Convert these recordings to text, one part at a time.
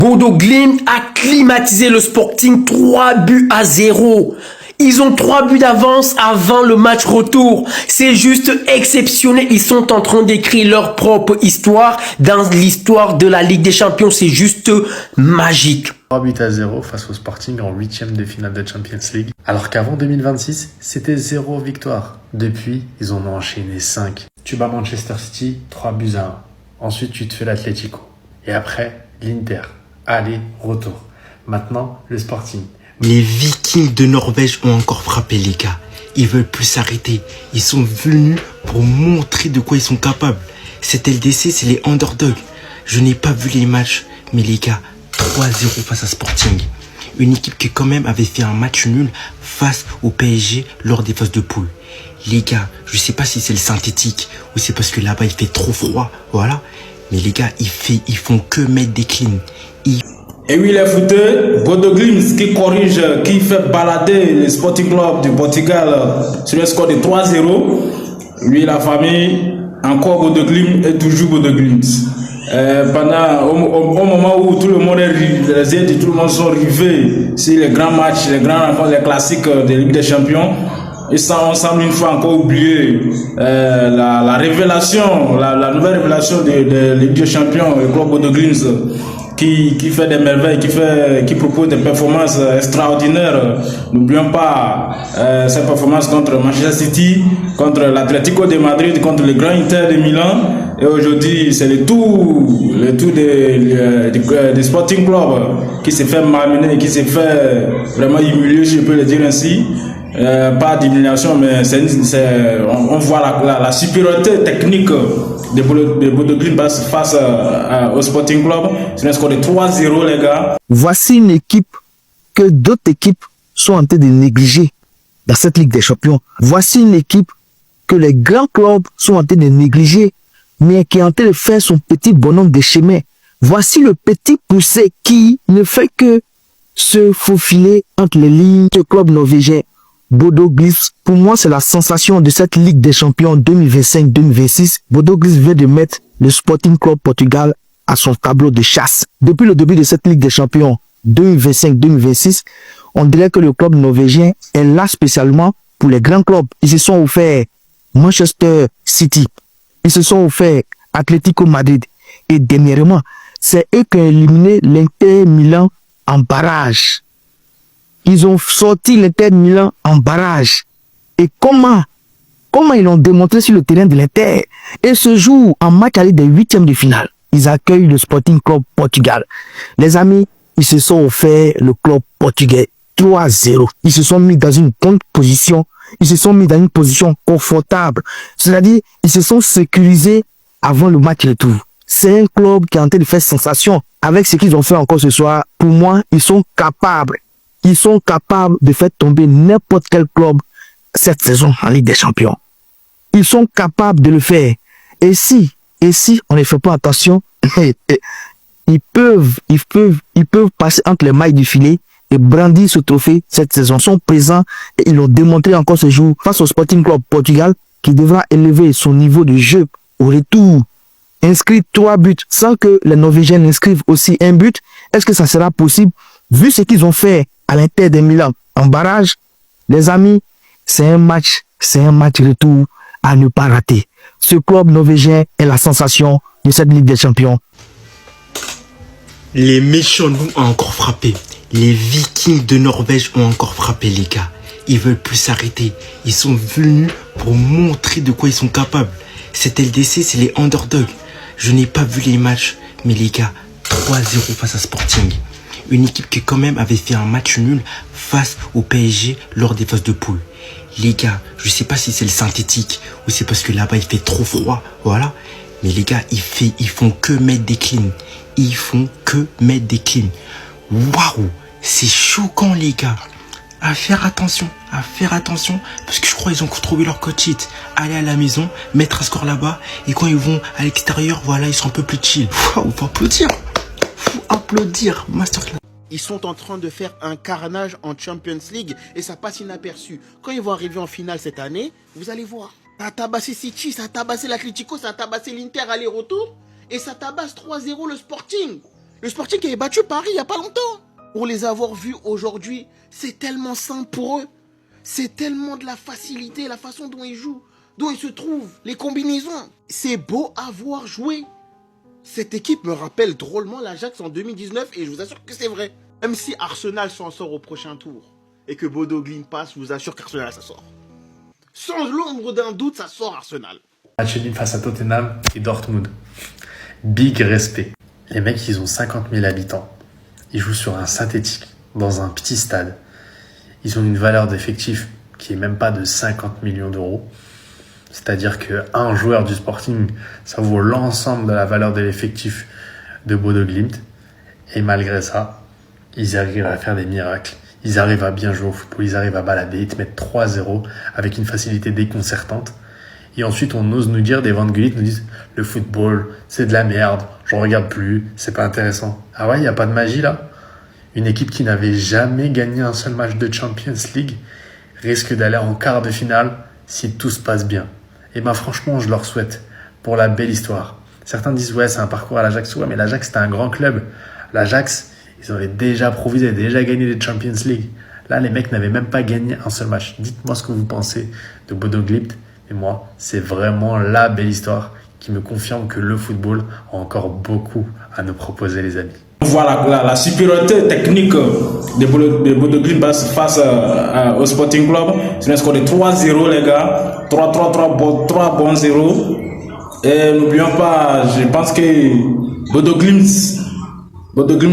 Bodo Glimt a climatisé le Sporting 3-0. Ils ont 3 buts d'avance avant le match retour. C'est juste exceptionnel. Ils sont en train d'écrire leur propre histoire dans l'histoire de la Ligue des Champions. C'est juste magique. 3-0 face au Sporting en 8e de finale de Champions League. Alors qu'avant 2026, c'était 0 victoire. Depuis, ils en ont enchaîné 5. Tu bats Manchester City, 3-1. Ensuite, tu te fais l'Atlético. Et après, l'Inter. Allez, retour. Maintenant, le Sporting. Les Vikings de Norvège ont encore frappé les gars. Ils veulent plus s'arrêter. Ils sont venus pour montrer de quoi ils sont capables. Cette LDC, c'est les underdogs. Je n'ai pas vu les matchs, mais les gars, 3-0 face à Sporting. Une équipe qui quand même avait fait un match nul face au PSG lors des phases de poule. Les gars, je sais pas si c'est le synthétique ou c'est parce que là-bas il fait trop froid, voilà. Mais les gars, ils font que mettre des cleans. Et oui les footeux, Bodo Glimt qui corrige, qui fait balader le Sporting Club du Portugal sur le score de 3-0. Lui la famille, encore Bodo Glimt et toujours Bodo Glimt. Au moment où tout le monde est rivé, tout le monde sont rivés sur les grands matchs, les grands rencontres, les classiques de Ligue des Champions. Et ça, on semble une fois encore oublier la révélation, la nouvelle révélation de Ligue des Champions, le club Bodo Glimt qui fait des merveilles, qui propose des performances extraordinaires. N'oublions pas cette performance contre Manchester City, contre l'Atlético de Madrid, contre le Grand Inter de Milan. Et aujourd'hui, c'est le tout des Sporting Club qui s'est fait malmener, qui s'est fait vraiment humilier, si je peux le dire ainsi. Pas d'humiliation, mais on voit la supériorité technique de Bodo Glimt face au Sporting Club. C'est un score de 3-0, les gars. Voici une équipe que d'autres équipes sont en train de négliger dans cette Ligue des Champions. Voici une équipe que les grands clubs sont en train de négliger, mais qui est en train de faire son petit bonhomme de chemin. Voici le petit poussé qui ne fait que se faufiler entre les lignes du club norvégien. Bodo Glimt, pour moi, c'est la sensation de cette Ligue des Champions 2025-2026. Bodo Glimt vient de mettre le Sporting Club Portugal à son tableau de chasse. Depuis le début de cette Ligue des Champions 2025-2026, on dirait que le club norvégien est là spécialement pour les grands clubs. Ils se sont offerts Manchester City. Ils se sont offerts Atlético Madrid. Et dernièrement, c'est eux qui ont éliminé l'Inter Milan en barrage. Ils ont sorti l'Inter Milan en barrage. Et comment ils l'ont démontré sur le terrain de l'Inter. Et ce jour, en match aller des 8e de finale, ils accueillent le Sporting Club Portugal. Les amis, ils se sont offerts le club portugais 3-0. Ils se sont mis dans une bonne position. Ils se sont mis dans une position confortable. C'est-à-dire, ils se sont sécurisés avant le match retour. C'est un club qui est en train de faire sensation. Avec ce qu'ils ont fait encore ce soir, pour moi, ils sont capables. Ils sont capables de faire tomber n'importe quel club cette saison en Ligue des Champions. Ils sont capables de le faire. Et si on ne fait pas attention, ils peuvent passer entre les mailles du filet et brandir ce trophée cette saison. Ils sont présents et ils l'ont démontré encore ce jour face au Sporting Club Portugal qui devra élever son niveau de jeu au retour. Inscrit 3 buts sans que les Norvégiens inscrivent aussi un but. Est-ce que ça sera possible? Vu ce qu'ils ont fait à l'Inter de Milan en barrage, les amis, c'est un match retour à ne pas rater. Ce club norvégien est la sensation de cette Ligue des Champions. Les méchants loups ont encore frappé. Les Vikings de Norvège ont encore frappé les gars. Ils veulent plus s'arrêter. Ils sont venus pour montrer de quoi ils sont capables. Cette LDC, c'est les underdogs. Je n'ai pas vu les matchs, mais les gars, 3-0 face à Sporting. Une équipe qui quand même avait fait un match nul face au PSG lors des phases de poule. Les gars, je sais pas si c'est le synthétique ou c'est parce que là-bas il fait trop froid, voilà. Mais les gars, ils font que mettre des cleans. Ils font que mettre des cleans. Waouh, c'est choquant les gars. À faire attention, parce que je crois qu'ils ont trouvé leur coach sheet. Aller à la maison, mettre un score là-bas, et quand ils vont à l'extérieur, voilà, ils sont un peu plus chill. Waouh, faut applaudir, masterclass. Ils sont en train de faire un carnage en Champions League et ça passe inaperçu. Quand ils vont arriver en finale cette année, vous allez voir. Ça a tabassé City, ça a tabassé l'Atlético, ça a tabassé l'Inter aller-retour et ça tabasse 3-0 le Sporting. Le Sporting qui avait battu Paris il n'y a pas longtemps. Pour les avoir vus aujourd'hui, c'est tellement simple pour eux. C'est tellement de la facilité, la façon dont ils jouent, dont ils se trouvent, les combinaisons. C'est beau à voir jouer. Cette équipe me rappelle drôlement l'Ajax en 2019 et je vous assure que c'est vrai. Même si Arsenal s'en sort au prochain tour et que Bodo Glimt passe, je vous assure qu'Arsenal ça sort. Sans l'ombre d'un doute, ça sort Arsenal. Match nul face à Tottenham et Dortmund. Big respect. Les mecs, ils ont 50 000 habitants. Ils jouent sur un synthétique, dans un petit stade. Ils ont une valeur d'effectif qui est même pas de 50 millions d'euros. C'est-à-dire qu'un joueur du Sporting, ça vaut l'ensemble de la valeur de l'effectif de Bodo Glimt. Et malgré ça, ils arrivent à faire des miracles. Ils arrivent à bien jouer au football, ils arrivent à balader, ils te mettent 3-0 avec une facilité déconcertante. Et ensuite, on ose nous dire, des Van Gullit nous disent « Le football, c'est de la merde, j'en regarde plus, c'est pas intéressant. » Ah ouais, il n'y a pas de magie là? Une équipe qui n'avait jamais gagné un seul match de Champions League risque d'aller en quart de finale si tout se passe bien. Et ben franchement, je leur souhaite pour la belle histoire. Certains disent « Ouais, c'est un parcours à l'Ajax. » Ouais, mais l'Ajax, c'était un grand club. L'Ajax, ils avaient déjà prouvé, ils avaient déjà gagné des Champions League. Là, les mecs n'avaient même pas gagné un seul match. Dites-moi ce que vous pensez de Bodo Glimt. Et moi, c'est vraiment la belle histoire qui me confirme que le football a encore beaucoup à nous proposer, les amis. Voilà la supériorité technique de Bodo Glimt face au Sporting Club. C'est un score de 3-0, les gars. 3 bons 0. Et n'oublions pas, je pense que Bodo Glimt,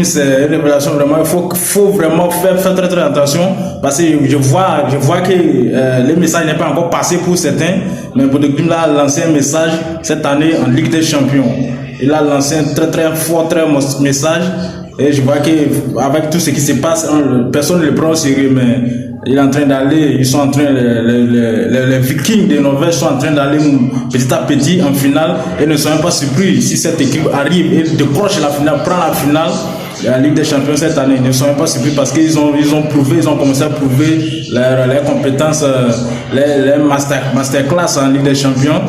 c'est une révélation vraiment. Il faut vraiment faire très attention parce que je vois que le message n'est pas encore passé pour certains, mais Bodo Glimt a lancé un message cette année en Ligue des Champions. Il a lancé un très fort message et je vois que avec tout ce qui se passe, personne ne le prend au sérieux, mais il est en train d'aller, les Vikings de Norvège sont en train d'aller petit à petit en finale et ne soyons pas surpris si cette équipe arrive et décroche la finale, prend la finale de la Ligue des Champions cette année. Ne soyons pas surpris parce qu'ils ont commencé à prouver leurs compétences, les masterclass en Ligue des Champions.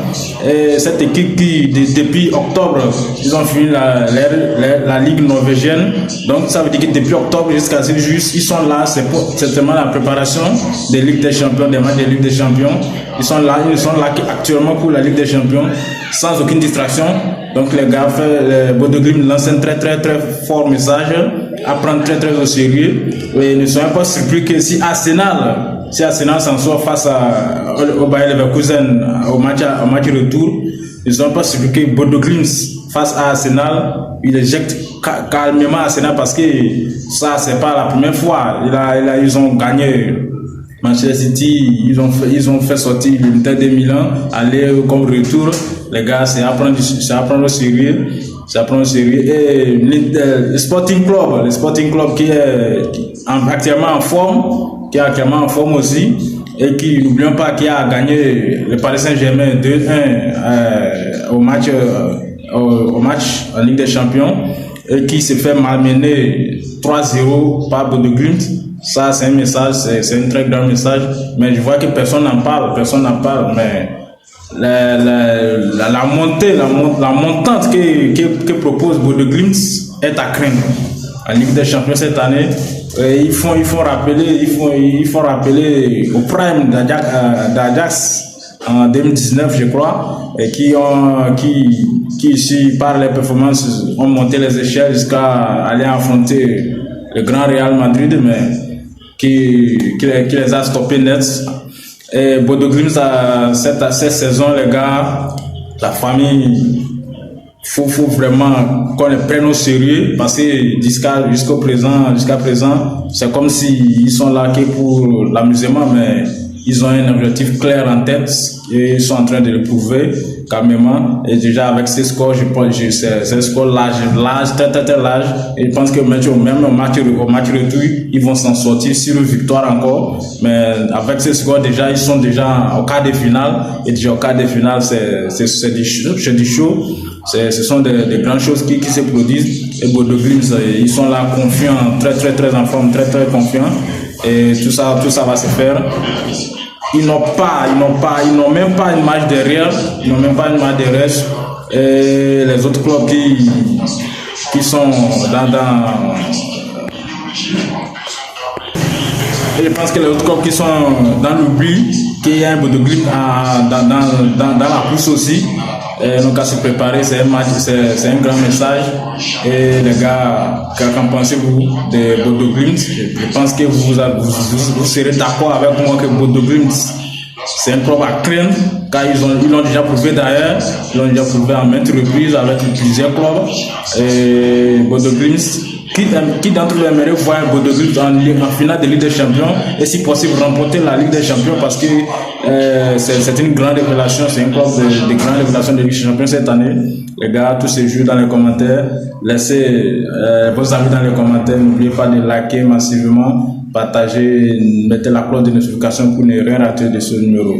Et cette équipe qui, depuis octobre, ils ont fini la Ligue norvégienne. Donc ça veut dire que depuis octobre jusqu'à ce jour, ils sont là, c'est certainement la préparation des Ligues des Champions, des matchs des Ligues des Champions. Ils sont là actuellement pour la Ligue des Champions, sans aucune distraction. Donc les gars, Bodo Glimt lance un très fort message à prendre très au sérieux. Et ne soyons pas surpris que si Arsenal s'en sort face au Bayer Leverkusen au match retour, ne soyons pas surpris que Bodo Glimt face à Arsenal, il éjecte calmement Arsenal parce que ça c'est pas la première fois. Ils ont gagné Manchester City, ils ont fait sortir l'Inter de Milan, aller comme retour. Les gars, c'est à prendre au sérieux. Et le Sporting Club qui est actuellement en forme aussi, et qui, n'oublions pas, qui a gagné le Paris Saint-Germain 2-1 au match en Ligue des Champions, et qui se fait malmener 3-0 par Bodo Glimt. Ça, c'est un message, c'est un très grand message, mais je vois que personne n'en parle, mais la montante que propose Bodo Glimt est à craindre. En Ligue des Champions cette année, il faut rappeler au prime d'Ajax en 2019, je crois, et qui ici, par les performances, ont monté les échelles jusqu'à aller affronter le grand Real Madrid, mais qui les a stoppés net. Et Bodo Glimt, cette saison, les gars, la famille, faut vraiment qu'on les prenne au sérieux parce que jusqu'à présent, c'est comme s'ils sont là que pour l'amusement, mais ils ont un objectif clair en tête et ils sont en train de le prouver calmement. Et déjà avec ces scores, c'est un score large, très large. Et je pense que même au match retour, ils vont s'en sortir sur une victoire encore. Mais avec ces scores, déjà, ils sont déjà au quart de finale. Et déjà au quart de finale, c'est du show. Ce sont des grandes choses qui se produisent. Et Bodo Glimt, ils sont là confiants, très en forme, très confiants. Et tout ça va se faire. Ils n'ont même pas une marge derrière. Et les autres clubs qui sont et je pense que les autres clubs qui sont dans l'oubli, qu'il y a un Bodo Glimt dans la course aussi. Donc à se préparer, c'est un match, c'est un grand message. Et les gars, qu'en pensez-vous de Bodo Glimt? Je pense que vous serez d'accord avec moi que Bodo Glimt, c'est un club à craindre, car ils l'ont déjà prouvé d'ailleurs, ils l'ont déjà prouvé en maintes reprises avec plusieurs clubs. Et Bodo Glimt, qui d'entre eux aimerait voir Bodo Glimt en finale de Ligue des Champions et si possible remporter la Ligue des Champions, parce que c'est une grande révélation, c'est un club de grande révélation de Ligue des Champions cette année. Les gars, tous ces jours dans les commentaires, laissez vos avis dans les commentaires, n'oubliez pas de liker massivement, partager, mettez la cloche de notification pour ne rien rater de ce numéro.